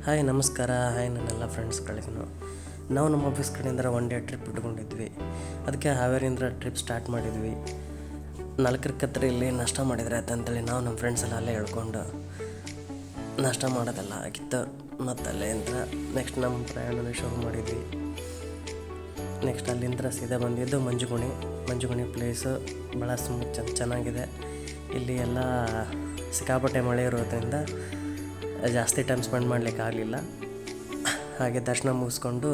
Hi ನಮಸ್ಕಾರ. Hi ನನ್ನೆಲ್ಲ ಫ್ರೆಂಡ್ಸ್ಗಳಿಗೂ ನಾವು ನಮ್ಮ ಆಫೀಸ್ ಕಡೆಯಿಂದ ಒನ್ ಡೇ ಟ್ರಿಪ್ ಇಟ್ಕೊಂಡಿದ್ವಿ. ಅದಕ್ಕೆ ಹಾವೇರಿಯಿಂದ ಟ್ರಿಪ್ ಸ್ಟಾರ್ಟ್ ಮಾಡಿದ್ವಿ. 4 ಇಲ್ಲಿ ನಾಷ್ಟ ಮಾಡಿದ್ರೆ ಆಯ್ತಂತೇಳಿ ನಾವು ನಮ್ಮ ಫ್ರೆಂಡ್ಸ್ ಎಲ್ಲ ಅಲ್ಲೇ ಹೇಳ್ಕೊಂಡು ನಾಷ್ಟ ಮಾಡೋದೆಲ್ಲ ಆಗಿತ್ತು. ಮತ್ತು ಅಲ್ಲಿಂದ ನೆಕ್ಸ್ಟ್ ನಮ್ಮ ಪ್ರಯಾಣನ ಶುರು ಮಾಡಿದ್ವಿ. ನೆಕ್ಸ್ಟ್ ಅಲ್ಲಿಂದ ಸೀದಾ ಬಂದಿದ್ದು ಮಂಜುಗುಣಿ ಪ್ಲೇಸು ಭಾಳ ಚೆನ್ನಾಗಿದೆ. ಇಲ್ಲಿ ಎಲ್ಲ ಸಿಕ್ಕಾಪಟ್ಟೆ ಮಳೆ ಇರೋದ್ರಿಂದ ಜಾಸ್ತಿ ಟೈಮ್ ಸ್ಪೆಂಡ್ ಮಾಡಲಿಕ್ಕಾಗಲಿಲ್ಲ. ಹಾಗೆ ದರ್ಶನ ಮುಗಿಸ್ಕೊಂಡು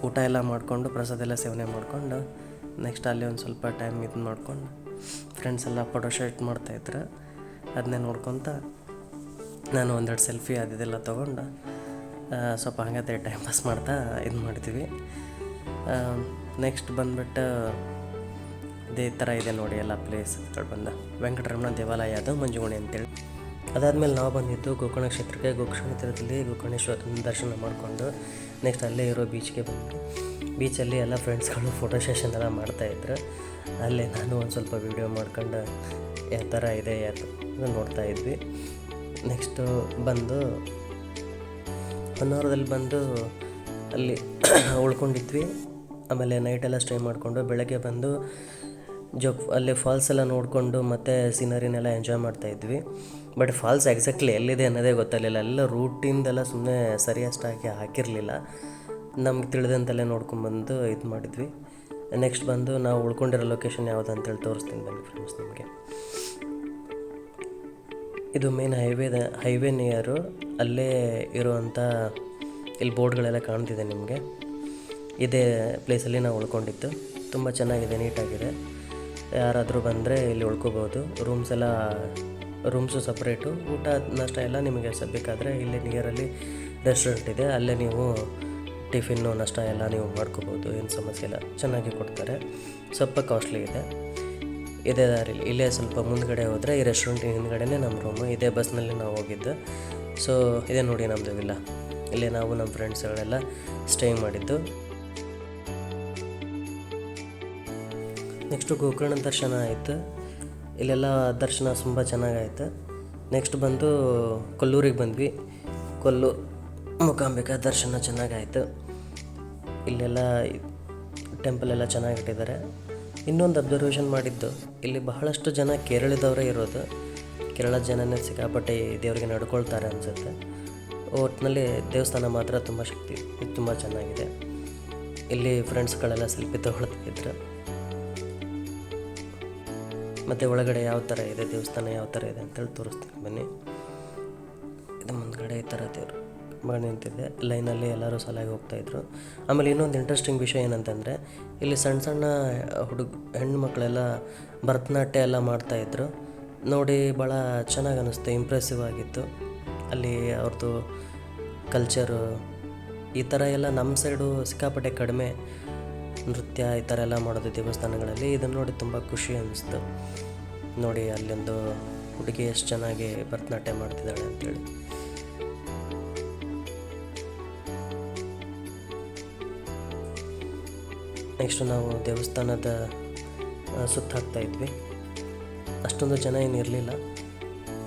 ಊಟ ಎಲ್ಲ ಮಾಡಿಕೊಂಡು ಪ್ರಸಾದ ಎಲ್ಲ ಸೇವನೆ ಮಾಡಿಕೊಂಡು ನೆಕ್ಸ್ಟ್ ಅಲ್ಲಿ ಒಂದು ಸ್ವಲ್ಪ ಟೈಮ್ ಇದು ಮಾಡ್ಕೊಂಡು ಫ್ರೆಂಡ್ಸ್ ಎಲ್ಲ ಫೋಟೋ ಶೂಟ್ ಮಾಡ್ತಾಯಿದ್ರು. ಅದನ್ನೇ ನೋಡ್ಕೊತ ನಾನು ಒಂದೆರಡು ಸೆಲ್ಫಿ ಅದೆಲ್ಲ ತೊಗೊಂಡು ಸ್ವಲ್ಪ ಹಂಗತೆ ಟೈಮ್ ಪಾಸ್ ಮಾಡ್ತಾ ಇದು ಮಾಡ್ತೀವಿ. ನೆಕ್ಸ್ಟ್ ಬಂದುಬಿಟ್ಟು ಇದೇ ಥರ ಇದೆ ನೋಡಿ ಎಲ್ಲ ಪ್ಲೇಸ್ಗಳು ಬಂದ ವೆಂಕಟರಮಣ ದೇವಾಲಯ ಅದು ಮಂಜುಗುಣಿ ಅಂತೇಳಿ. ಅದಾದಮೇಲೆ ನಾವು ಬಂದಿದ್ದು ಗೋಕರ್ಣ ಕ್ಷೇತ್ರಕ್ಕೆ. ಗೋಕರ್ಣ ತೀರದಲ್ಲಿ ಗೋಕರ್ಣೇಶ್ವರನ ದರ್ಶನ ಮಾಡಿಕೊಂಡು ನೆಕ್ಸ್ಟ್ ಅಲ್ಲೇ ಇರೋ ಬೀಚ್ಗೆ ಬಂದು ಬೀಚಲ್ಲಿ ಎಲ್ಲ ಫ್ರೆಂಡ್ಸ್ಗಳು ಫೋಟೋ ಸೆಷನ್ ಎಲ್ಲ ಮಾಡ್ತಾಯಿದ್ರು. ಅಲ್ಲೇ ನಾನು ಒಂದು ಸ್ವಲ್ಪ ವೀಡಿಯೋ ಮಾಡ್ಕೊಂಡು ಯಾವ ಥರ ಇದೆ ನೋಡ್ತಾಯಿದ್ವಿ. ನೆಕ್ಸ್ಟು ಬಂದು ಹೊನ್ನಾವರದಲ್ಲಿ ಬಂದು ಅಲ್ಲಿ ಉಳ್ಕೊಂಡಿದ್ವಿ. ಆಮೇಲೆ ನೈಟೆಲ್ಲ ಸ್ಟೇ ಮಾಡಿಕೊಂಡು ಬೆಳಗ್ಗೆ ಬಂದು ಅಲ್ಲಿ ಫಾಲ್ಸ್ ಎಲ್ಲ ನೋಡಿಕೊಂಡು ಮತ್ತು ಸೀನರಿನೆಲ್ಲ ಎಂಜಾಯ್ ಮಾಡ್ತಾಯಿದ್ವಿ. ಬಟ್ ಫಾಲ್ಸ್ ಎಕ್ಸಾಕ್ಟ್ಲಿ ಎಲ್ಲಿದೆ ಅನ್ನೋದೇ ಗೊತ್ತಾಗಲಿಲ್ಲ. ಎಲ್ಲ ರೂಟಿಂದೆಲ್ಲ ಸುಮ್ಮನೆ ಸರಿಯಷ್ಟಾಗಿ ಹಾಕಿರಲಿಲ್ಲ. ನಮ್ಗೆ ತಿಳಿದಂತೆಲ್ಲೇ ನೋಡ್ಕೊಂಬಂದು ಇದು ಮಾಡಿದ್ವಿ. ನೆಕ್ಸ್ಟ್ ಬಂದು ನಾವು ಉಳ್ಕೊಂಡಿರೋ ಲೊಕೇಶನ್ ಯಾವುದು ಅಂತೇಳಿ ತೋರಿಸ್ತೀನಿ ಬನ್ನಿ ಫ್ರೆಂಡ್ಸ್ ನಿಮಗೆ. ಇದು ಮೇನ್ ಹೈವೇ ನಿಯರು ಅಲ್ಲೇ ಇರುವಂಥ ಇಲ್ಲಿ ಬೋರ್ಡ್ಗಳೆಲ್ಲ ಕಾಣ್ತಿದೆ ನಿಮಗೆ. ಇದೇ ಪ್ಲೇಸಲ್ಲಿ ನಾವು ಉಳ್ಕೊಂಡಿದ್ದು. ತುಂಬ ಚೆನ್ನಾಗಿದೆ, ನೀಟಾಗಿದೆ. ಯಾರಾದರೂ ಬಂದರೆ ಇಲ್ಲಿ ಉಳ್ಕೋಬೋದು. ರೂಮ್ಸು ಸಪ್ರೇಟು, ಊಟ ನಾಷ್ಟ ಎಲ್ಲ ನಿಮಗೆ ಬೇಕಾದರೆ ಇಲ್ಲೇ ನಿಯರಲ್ಲಿ ರೆಸ್ಟೋರೆಂಟ್ ಇದೆ, ಅಲ್ಲೇ ನೀವು ಟಿಫಿನ್ನು ನಾಷ್ಟ ಎಲ್ಲ ನೀವು ಮಾಡ್ಕೋಬೋದು, ಏನು ಸಮಸ್ಯೆ ಇಲ್ಲ. ಚೆನ್ನಾಗಿ ಕೊಡ್ತಾರೆ. ಸ್ವಲ್ಪ ಕಾಸ್ಟ್ಲಿ ಇದೆ. ಇದೇ ದಾರಿಲಿ ಇಲ್ಲೇ ಸ್ವಲ್ಪ ಮುಂದ್ಗಡೆ ಹೋದರೆ ಈ ರೆಸ್ಟೋರೆಂಟ್ ಹಿಂದ್ಗಡೆನೇ ನಮ್ಮ ರೂಮು. ಇದೇ ಬಸ್ನಲ್ಲಿ ನಾವು ಹೋಗಿದ್ದು. ಸೊ ಇದೇ ನೋಡಿ ನಮ್ಮದು ವಿಲ್ಲ. ಇಲ್ಲೇ ನಾವು ನಮ್ಮ ಫ್ರೆಂಡ್ಸ್ಗಳೆಲ್ಲ ಸ್ಟೇ ಮಾಡಿದ್ದು. ನೆಕ್ಸ್ಟು ಗೋಕರ್ಣ ದರ್ಶನ ಆಯಿತು. ಇಲ್ಲೆಲ್ಲ ದರ್ಶನ ತುಂಬ ಚೆನ್ನಾಗಾಯಿತು. ನೆಕ್ಸ್ಟ್ ಬಂದು ಕೊಲ್ಲೂರಿಗೆ ಬಂದ್ವಿ. ಮೂಕಾಂಬಿಕಾ ದರ್ಶನ ಚೆನ್ನಾಗಾಯಿತು. ಇಲ್ಲೆಲ್ಲ ಟೆಂಪಲ್ ಎಲ್ಲ ಚೆನ್ನಾಗಿಟ್ಟಿದ್ದಾರೆ. ಇನ್ನೊಂದು ಅಬ್ಸರ್ವೇಷನ್ ಮಾಡಿದ್ದು, ಇಲ್ಲಿ ಬಹಳಷ್ಟು ಜನ ಕೇರಳದವರೇ ಇರೋದು. ಕೇರಳ ಜನನೇ ಸಿಕ್ಕಾಪಟ್ಟೆ ದೇವರಿಗೆ ನಡ್ಕೊಳ್ತಾರೆ ಅನಿಸುತ್ತೆ. ಒಟ್ಟಿನಲ್ಲಿ ದೇವಸ್ಥಾನ ಮಾತ್ರ ತುಂಬ ತುಂಬ ಚೆನ್ನಾಗಿದೆ. ಇಲ್ಲಿ ಫ್ರೆಂಡ್ಸ್ಗಳೆಲ್ಲ ಸೆಲ್ಫಿ ತೊಗೊಳ್ತಾ ಇದ್ರು. ಮತ್ತು ಒಳಗಡೆ ಯಾವ ಥರ ಇದೆ ದೇವಸ್ಥಾನ ಯಾವ ಥರ ಇದೆ ಅಂತೇಳಿ ತೋರಿಸ್ತೀನಿ ಬನ್ನಿ. ಇದು ಮುಂದ್ಗಡೆ ಈ ಥರ ದೇವರು ಮಾಡಿ ನಿಂತಿದೆ. ಲೈನಲ್ಲಿ ಎಲ್ಲರೂ ಸಾಲಾಗಿ ಹೋಗ್ತಾಯಿದ್ರು. ಆಮೇಲೆ ಇನ್ನೊಂದು ಇಂಟ್ರೆಸ್ಟಿಂಗ್ ವಿಷಯ ಏನಂತಂದರೆ, ಇಲ್ಲಿ ಸಣ್ಣ ಹೆಣ್ಣು ಮಕ್ಕಳೆಲ್ಲ ಭರತನಾಟ್ಯ ಎಲ್ಲ ಮಾಡ್ತಾಯಿದ್ರು. ನೋಡಿ ಭಾಳ ಚೆನ್ನಾಗಿ ಅನ್ನಿಸ್ತು, ಇಂಪ್ರೆಸಿವ್ ಆಗಿತ್ತು. ಅಲ್ಲಿ ಅವ್ರದ್ದು ಕಲ್ಚರು ಈ ಥರ ಎಲ್ಲ ನಮ್ಮ ಸೈಡು ಸಿಕ್ಕಾಪಟ್ಟೆ ಕಡಿಮೆ ನೃತ್ಯ ಈ ಥರ ಎಲ್ಲ ಮಾಡೋದು ದೇವಸ್ಥಾನಗಳಲ್ಲಿ. ಇದನ್ನು ನೋಡಿ ತುಂಬ ಖುಷಿ ಅನ್ನಿಸ್ತು. ನೋಡಿ ಅಲ್ಲೊಂದು ಹುಡುಗಿ ಎಷ್ಟು ಚೆನ್ನಾಗಿ ಭರತನಾಟ್ಯ ಮಾಡ್ತಿದ್ದಾಳೆ ಅಂಥೇಳಿ. ನೆಕ್ಸ್ಟು ನಾವು ದೇವಸ್ಥಾನದ ಸುತ್ತ ಹಾಕ್ತಾಯಿದ್ವಿ. ಅಷ್ಟೊಂದು ಜನ ಏನಿರಲಿಲ್ಲ.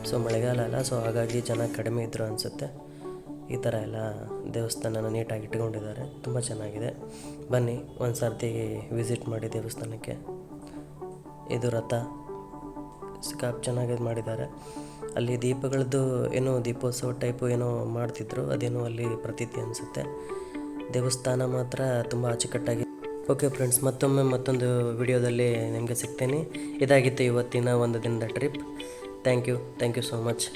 ಸೊ ಮಳೆಗಾಲ ಅಲ್ಲ, ಸೊ ಹಾಗಾಗಿ ಜನ ಕಡಿಮೆ ಇದ್ದರು ಅನಿಸುತ್ತೆ. ಈ ಥರ ಎಲ್ಲ ದೇವಸ್ಥಾನನ ನೀಟಾಗಿ ಇಟ್ಕೊಂಡಿದ್ದಾರೆ. ತುಂಬ ಚೆನ್ನಾಗಿದೆ. ಬನ್ನಿ ಒಂದು ಸರ್ತಿ ವಿಸಿಟ್ ಮಾಡಿ ದೇವಸ್ಥಾನಕ್ಕೆ. ಇದು ರಥ ಚೆನ್ನಾಗಿ ಮಾಡಿದ್ದಾರೆ. ಅಲ್ಲಿ ದೀಪಗಳದ್ದು ಏನೋ ದೀಪೋತ್ಸವ ಟೈಪು ಏನೋ ಮಾಡ್ತಿದ್ರು, ಅದೇನೋ ಅಲ್ಲಿ ಪ್ರತೀತಿ ಅನಿಸುತ್ತೆ. ದೇವಸ್ಥಾನ ಮಾತ್ರ ತುಂಬ ಅಚ್ಚುಕಟ್ಟಾಗಿ. ಓಕೆ ಫ್ರೆಂಡ್ಸ್, ಮತ್ತೊಂದು ವಿಡಿಯೋದಲ್ಲಿ ನಿಮಗೆ ಸಿಗ್ತೇನೆ. ಇದಾಗಿತ್ತು ಇವತ್ತಿನ ಒಂದು ದಿನದ trip. Thank you so much.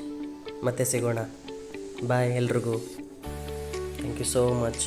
ಮತ್ತೆ ಸಿಗೋಣ. ಬಾಯ್ ಎಲ್ರಿಗೂ. Thank you so much.